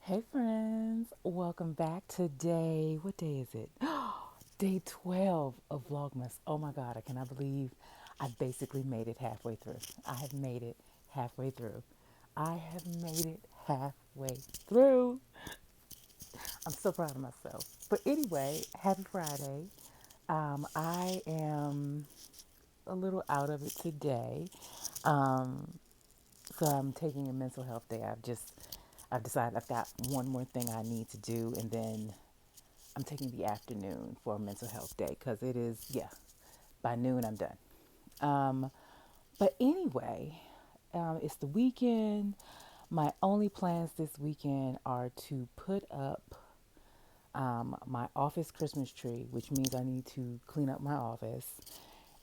Hey friends, welcome back today. What day is it? Day 12 of Vlogmas. Oh my God, I cannot believe I basically made it halfway through. I have made it halfway through. I have made it halfway through. I'm so proud of myself. But anyway, happy Friday. I am a little out of it today. Um, so I'm taking a mental health day. I've decided I've got one more thing I need to do, and then I'm taking the afternoon for a mental health day because it is, yeah, by noon I'm done. Um, but anyway, it's the weekend. My only plans this weekend are to put up my office Christmas tree, which means I need to clean up my office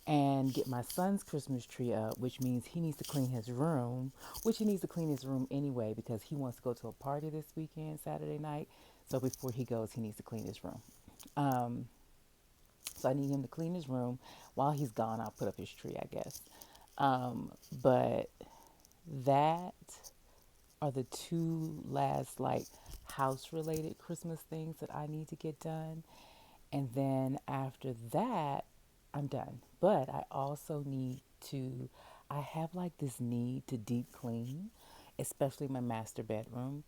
and get my son's Christmas tree up, which means he needs to clean his room, which he needs to clean his room anyway because he wants to go to a party this weekend, Saturday night. So before he goes, he needs to clean his room. Um, so I need him to clean his room. While he's gone, I'll put up his tree, I guess. But that are the two last like house related Christmas things that I need to get done. And then after that, I'm done. But I also need to, I have like this need to deep clean, especially my master bedroom.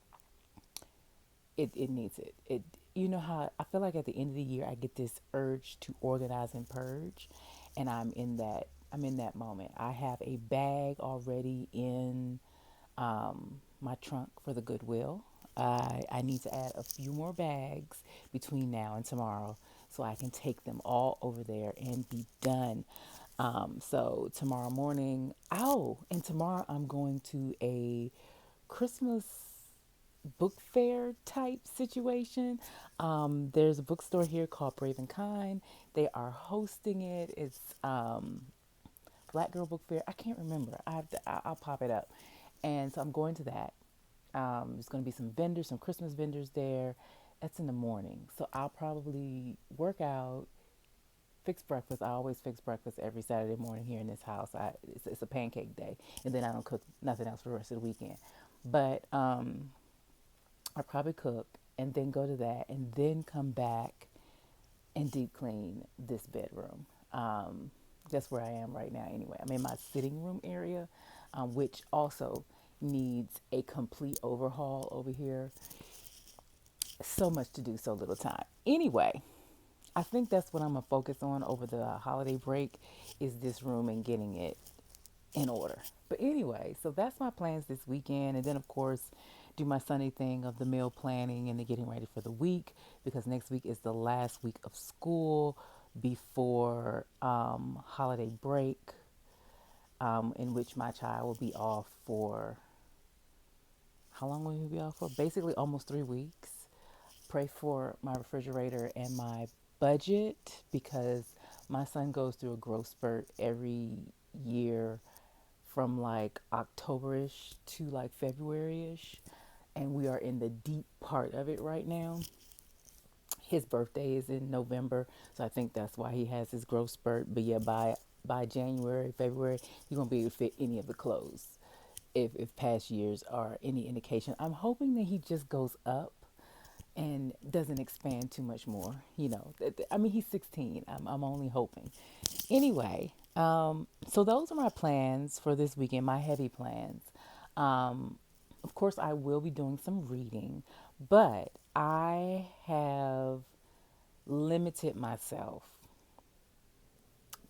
It needs it. You know how I feel like at the end of the year I get this urge to organize and purge, and I'm in that moment. I have a bag already in my trunk for the Goodwill. I need to add a few more bags between now and tomorrow so I can take them all over there and be done. So tomorrow morning, and tomorrow I'm going to a Christmas book fair type situation. There's a bookstore here called Brave and Kind. They are hosting it. It's Black Girl Book Fair. I can't remember. I'll pop it up. And so I'm going to that. There's going to be some vendors, some Christmas vendors there. That's in the morning. So I'll probably work out, fix breakfast. I always fix breakfast every Saturday morning here in this house. It's a pancake day. And then I don't cook nothing else for the rest of the weekend. But I probably cook and then go to that and then come back and deep clean this bedroom. That's where I am right now anyway. I'm in my sitting room area, which also needs a complete overhaul over here. So much to do, so little time. Anyway, I think that's what I'm gonna focus on over the holiday break is this room and getting it in order. But anyway, so that's my plans this weekend. And then, of course, do my Sunday thing of the meal planning and the getting ready for the week because next week is the last week of school before holiday break, in which my child will be off for how long will he be off for? Basically, almost 3 weeks. Pray for my refrigerator and my budget because my son goes through a growth spurt every year from like Octoberish to like Februaryish, and we are in the deep part of it right now. His birthday is in November, so I think that's why he has his growth spurt. But yeah, by January, February, he's gonna be able to fit any of the clothes. If past years are any indication, I'm hoping that he just goes up and doesn't expand too much more. I mean, he's 16. I'm only hoping. Anyway, so those are my plans for this weekend, my heavy plans. Of course, I will be doing some reading, but I have limited myself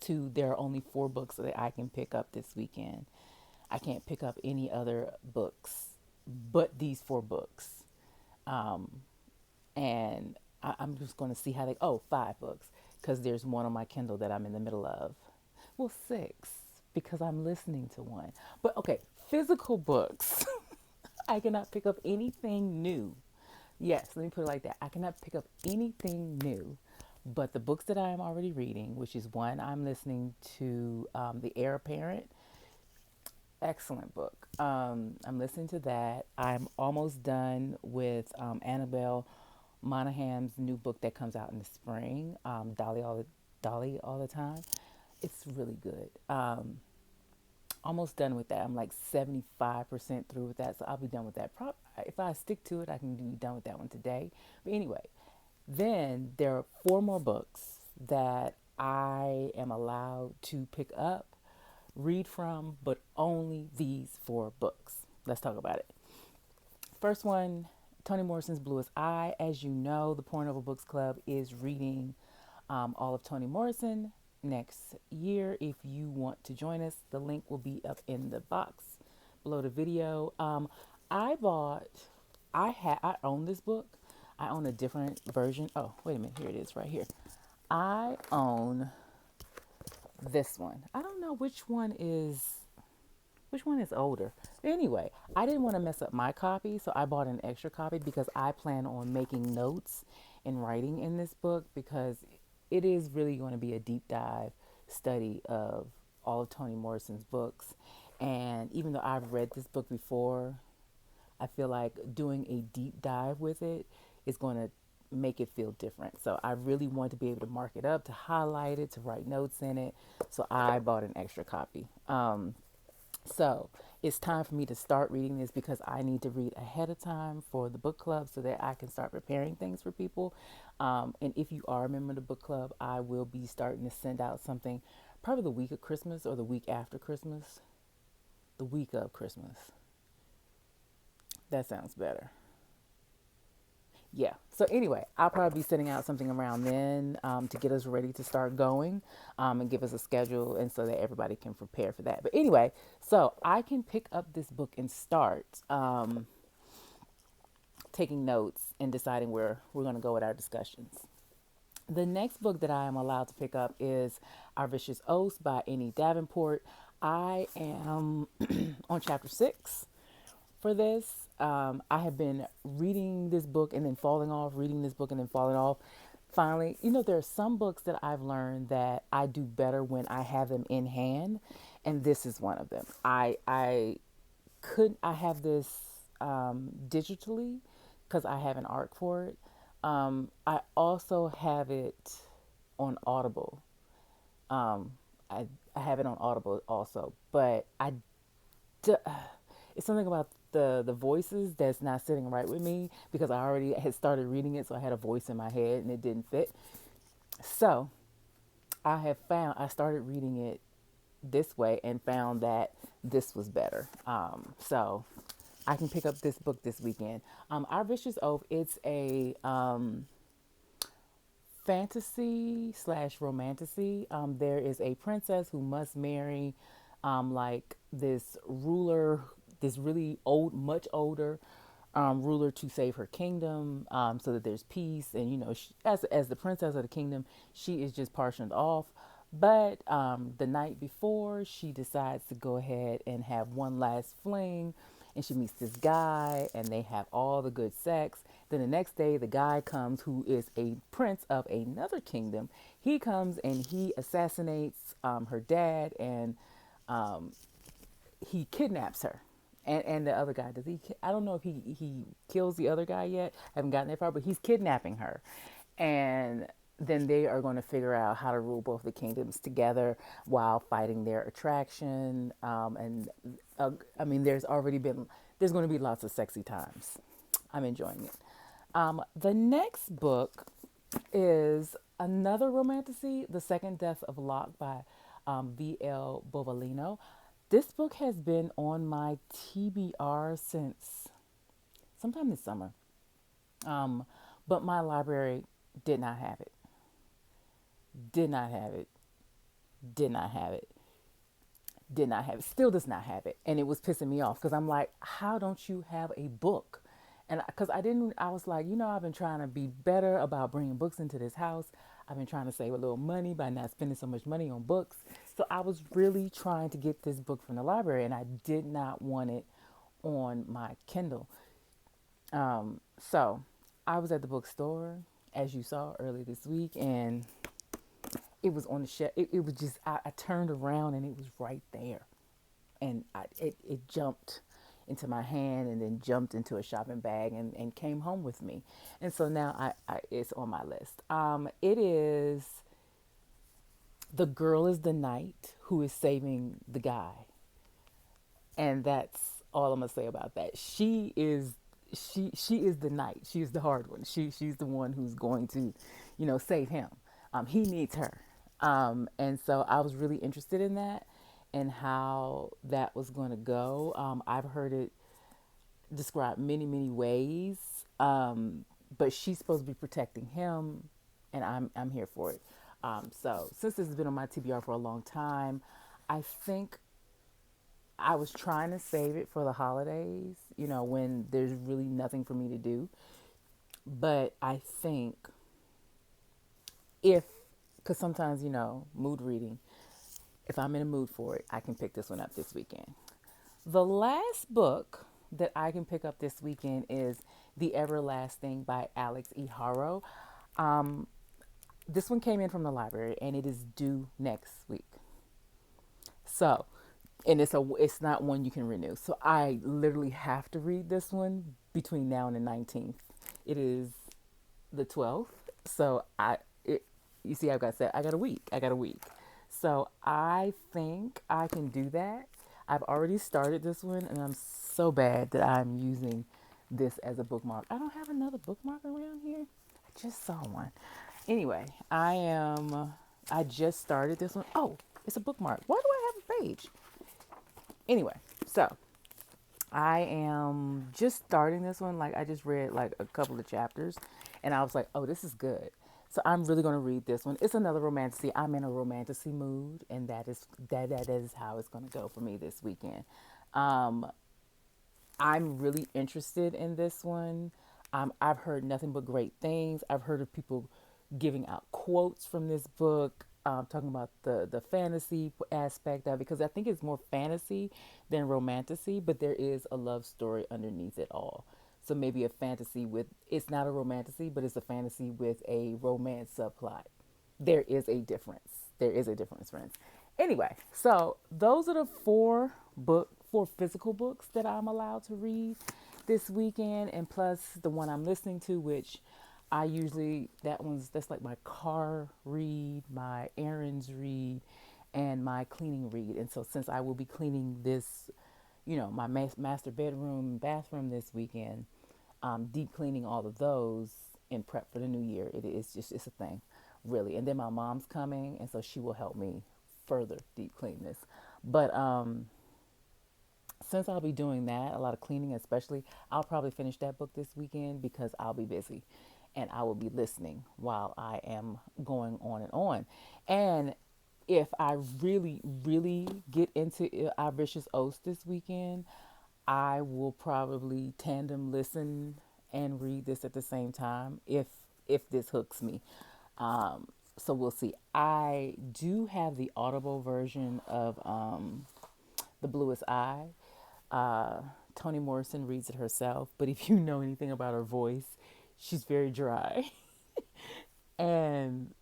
to there are only 4 books that I can pick up this weekend. I can't pick up any other books but these 4 books. And I'm just going to see how they, 5 books, because there's one on my Kindle that I'm in the middle of. Well, 6, because I'm listening to one. But okay, physical books. I cannot pick up anything new. Yes, let me put it like that. I cannot pick up anything new. But the books that I am already reading, which is one I'm listening to, The Heir Apparent, excellent book. I'm listening to that. I'm almost done with Annabelle Monahan's new book that comes out in the spring, Dolly all the time. It's really good. Almost done with that. I'm like 75% through with that, so I'll be done with that. if I stick to it, I can be done with that one today. But anyway, then there are four more books that I am allowed to pick up, read from, but only these four books. Let's talk about it. First one, Toni Morrison's Bluest Eye. As you know, the Porn Over Books Club is reading all of Toni Morrison next year. If you want to join us, the link will be up in the box below the video. I bought, I own this book. I own a different version. Oh, wait a minute. Here it is right here. I own this one. I don't know which one is older. Anyway, I didn't want to mess up my copy, so I bought an extra copy because I plan on making notes and writing in this book because it is really going to be a deep dive study of all of Toni Morrison's books. And even though I've read this book before, I feel like doing a deep dive with it is going to make it feel different. So I really want to be able to mark it up, to highlight it, to write notes in it. So I bought an extra copy. So it's time for me to start reading this because I need to read ahead of time for the book club so that I can start preparing things for people. And if you are a member of the book club, I will be starting to send out something probably the week of Christmas or the week after Christmas. The week of Christmas. That sounds better. Yeah. So anyway, I'll probably be sending out something around then to get us ready to start going and give us a schedule and so that everybody can prepare for that. But anyway, so I can pick up this book and start taking notes and deciding where we're going to go with our discussions. The next book that I am allowed to pick up is Our Vicious Oaths by Annie Davenport. I am on chapter 6 for this. I have been reading this book and then falling off, reading this book and then falling off. Finally, there are some books that I've learned that I do better when I have them in hand, and this is one of them. I have this digitally because I have an ARC for it. I also have it on Audible. I have it on Audible also, but d- it's something about the voices that's not sitting right with me because I already had started reading it, so I had a voice in my head and it didn't fit. So I started reading it this way and found that this was better. So I can pick up this book this weekend. Our Vicious Oath, it's a fantasy slash romantasy. There is a princess who must marry like this ruler, this really old, much older ruler to save her kingdom, so that there's peace. And as the princess of the kingdom, she is just partitioned off. But the night before, she decides to go ahead and have one last fling, and she meets this guy, and they have all the good sex. Then the next day, the guy comes, who is a prince of another kingdom. He comes and he assassinates her dad, and he kidnaps her. And the other guy, I don't know if he kills the other guy yet. I haven't gotten that far, but he's kidnapping her. And then they are going to figure out how to rule both the kingdoms together while fighting their attraction. I mean, there's going to be lots of sexy times. I'm enjoying it. The next book is another romantasy, The Second Death of Locke by V.L. Bovalino. This book has been on my TBR since sometime this summer, but my library did not have it. Did not have it. Did not have it. Did not have it. Still does not have it. And it was pissing me off because I'm like, how don't you have a book? And because I was like, I've been trying to be better about bringing books into this house. I've been trying to save a little money by not spending so much money on books. So I was really trying to get this book from the library, and I did not want it on my Kindle. So I was at the bookstore, as you saw earlier this week, and it was on the shelf. It was just, I turned around and it was right there. And it jumped into my hand and then jumped into a shopping bag and came home with me. And so now it's on my list. It is The Girl is the Knight Who is Saving the Guy. And that's all I'm going to say about that. she is the knight. She is the hard one. She's the one who's going to, save him. He needs her. And so I was really interested in that and how that was going to go. I've heard it described many ways. But she's supposed to be protecting him, and I'm here for it. So since this has been on my TBR for a long time, I think I was trying to save it for the holidays, when there's really nothing for me to do. But I think if, because sometimes, mood reading, if I'm in a mood for it, I can pick this one up this weekend. The last book that I can pick up this weekend is The Everlasting by Alex E. Harrow. This one came in from the library and it is due next week. So, and it's not one you can renew. So I literally have to read this one between now and the 19th. It is the 12th. So you see, I got a week. So I think I can do that. I've already started this one and I'm so bad that I'm using this as a bookmark. I don't have another bookmark around here. I just saw one. Anyway, I just started this one. Oh, it's a bookmark. Why do I have a page? Anyway, so I am just starting this one. Like I just read like a couple of chapters and I was like, oh, this is good. So I'm really going to read this one. It's another romantasy. I'm in a romantasy mood and that is how it's going to go for me this weekend. I'm really interested in this one. I've heard nothing but great things. I've heard of people giving out quotes from this book, talking about the fantasy aspect of it, because I think it's more fantasy than romantasy, but there is a love story underneath it all. So maybe a fantasy with, it's not a romantasy, but it's a fantasy with a romance subplot. There is a difference. Friends. Anyway, so those are the four physical books that I'm allowed to read this weekend, and plus the one I'm listening to, which I usually, that's like my car read, my errands read, and my cleaning read. And so since I will be cleaning this, my master bedroom and bathroom this weekend, deep cleaning all of those in prep for the new year. It's a thing, really. And then my mom's coming, and so she will help me further deep clean this. But since I'll be doing that, a lot of cleaning especially, I'll probably finish that book this weekend because I'll be busy and I will be listening while I am going on and on. And if I really get into Our Vicious Oaths this weekend, I will probably tandem listen and read this at the same time if this hooks me. So we'll see. I do have the Audible version of The Bluest Eye. Toni Morrison reads it herself, but if you know anything about her voice, she's very dry. And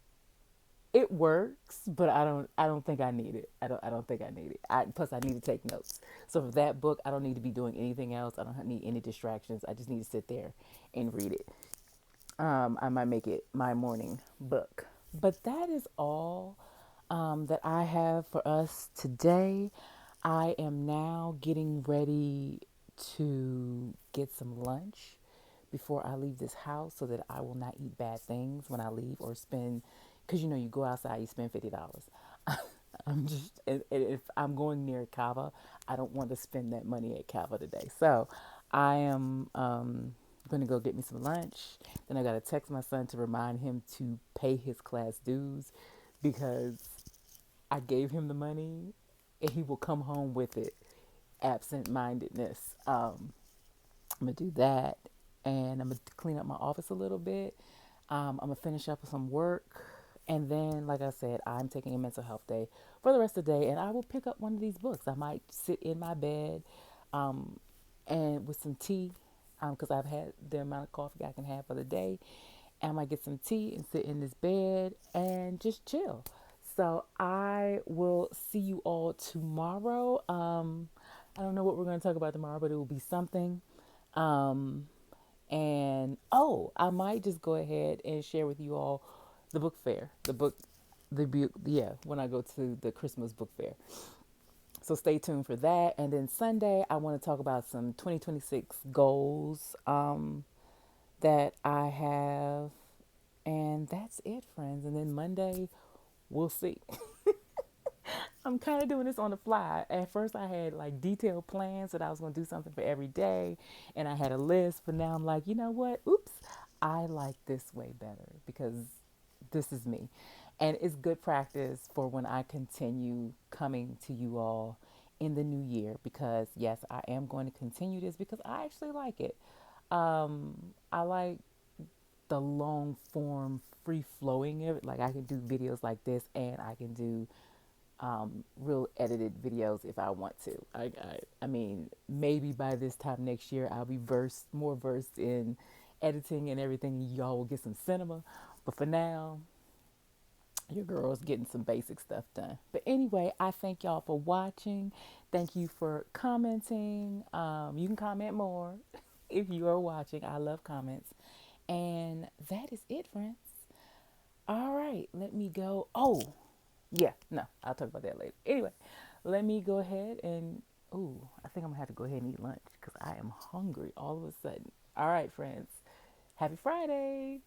it works, but I don't think I need it. I don't think I need it. Plus I need to take notes. So for that book, I don't need to be doing anything else. I don't need any distractions. I just need to sit there and read it. I might make it my morning book. But that is all that I have for us today. I am now getting ready to get some lunch before I leave this house so that I will not eat bad things when I leave or spend, because you go outside, you spend $50. And if I'm going near Cava, I don't want to spend that money at Cava today. So I am going to go get me some lunch. Then I got to text my son to remind him to pay his class dues because I gave him the money and he will come home with it. Absent-mindedness. I'm going to do that. And I'm going to clean up my office a little bit. I'm going to finish up with some work. And then, like I said, I'm taking a mental health day for the rest of the day. And I will pick up one of these books. I might sit in my bed and with some tea because I've had the amount of coffee I can have for the day. And I might get some tea and sit in this bed and just chill. So I will see you all tomorrow. I don't know what we're going to talk about tomorrow, but it will be something. And I might just go ahead and share with you all the book fair, when I go to the Christmas book fair. So stay tuned for that. And then Sunday, I want to talk about some 2026 goals that I have. And that's it, friends. And then Monday, we'll see. I'm kind of doing this on the fly. At first, I had like detailed plans that I was going to do something for every day, and I had a list. But now I'm like, you know what? Oops, I like this way better because this is me. And it's good practice for when I continue coming to you all in the new year because, yes, I am going to continue this because I actually like it. I like the long form, free flowing of it. Like I can do videos like this and I can do real edited videos if I want to. I mean, maybe by this time next year, I'll be more versed in editing and everything. Y'all will get some cinema. But for now, your girl's getting some basic stuff done. But anyway, I thank y'all for watching. Thank you for commenting. You can comment more if you are watching. I love comments. And that is it, friends. All right, let me go. Oh, yeah, no, I'll talk about that later. Anyway, let me go ahead and, ooh, I think I'm gonna have to go ahead and eat lunch because I am hungry all of a sudden. All right, friends, happy Friday.